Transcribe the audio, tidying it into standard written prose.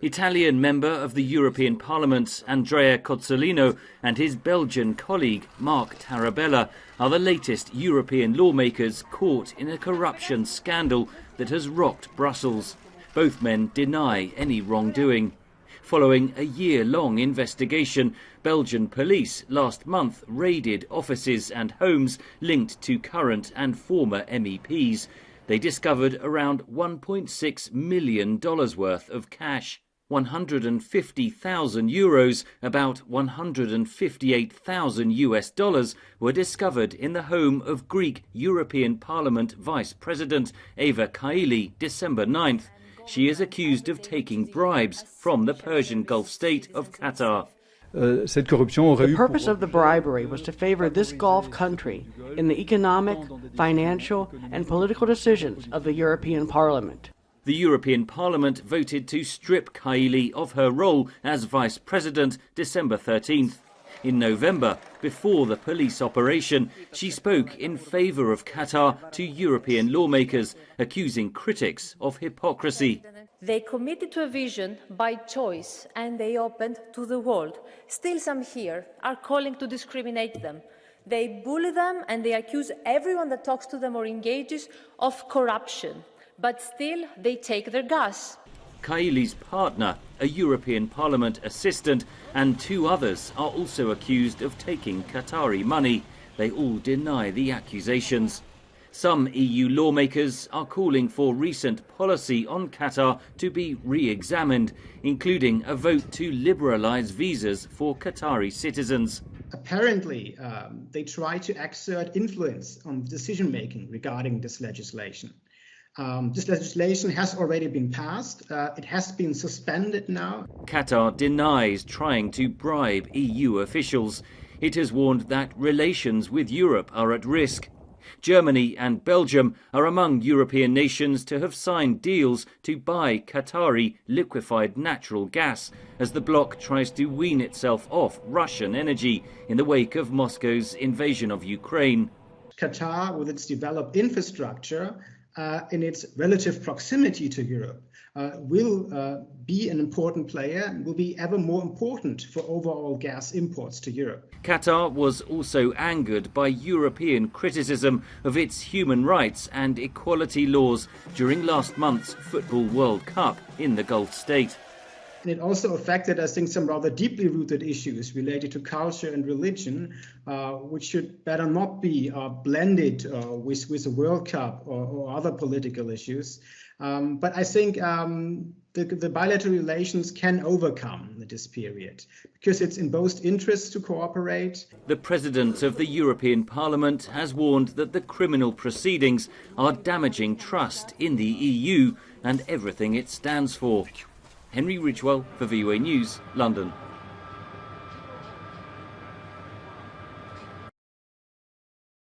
Italian member of the European Parliament Andrea Cozzolino and his Belgian colleague Mark Tarabella are the latest European lawmakers caught in a corruption scandal that has rocked Brussels. Both men deny any wrongdoing. Following a year-long investigation, Belgian police last month raided offices and homes linked to current and former MEPs. They discovered around $1.6 million worth of cash. 150,000 euros, about 158,000 US dollars, were discovered in the home of Greek European Parliament Vice President Eva Kaili, December 9th. She is accused of taking bribes from the Persian Gulf state of Qatar. The purpose of the bribery was to favor this Gulf country in the economic, financial, and political decisions of the European Parliament. The European Parliament voted to strip Kaili of her role as Vice President December 13th. In November, before the police operation, she spoke in favour of Qatar to European lawmakers, accusing critics of hypocrisy. They committed to a vision by choice and they opened to the world. Still some here are calling to discriminate them. They bully them and they accuse everyone that talks to them or engages of corruption. But still, they take their gas. Kaili's partner, a European Parliament assistant, and two others are also accused of taking Qatari money. They all deny the accusations. Some EU lawmakers are calling for recent policy on Qatar to be re-examined, including a vote to liberalise visas for Qatari citizens. Apparently, they try to exert influence on decision-making regarding this legislation. This legislation has already been passed. It has been suspended now. Qatar denies trying to bribe EU officials. It has warned that relations with Europe are at risk. Germany and Belgium are among European nations to have signed deals to buy Qatari liquefied natural gas as the bloc tries to wean itself off Russian energy in the wake of Moscow's invasion of Ukraine. Qatar, with its developed infrastructure, in its relative proximity to Europe, will be an important player and will be ever more important for overall gas imports to Europe. Qatar was also angered by European criticism of its human rights and equality laws during last month's Football World Cup in the Gulf state. And it also affected, I think, some rather deeply rooted issues related to culture and religion, which should better not be blended with the World Cup or other political issues. But I think the bilateral relations can overcome this period because it's in both interests to cooperate. The President of the European Parliament has warned that the criminal proceedings are damaging trust in the EU and everything it stands for. Henry Ridgwell for VOA News, London.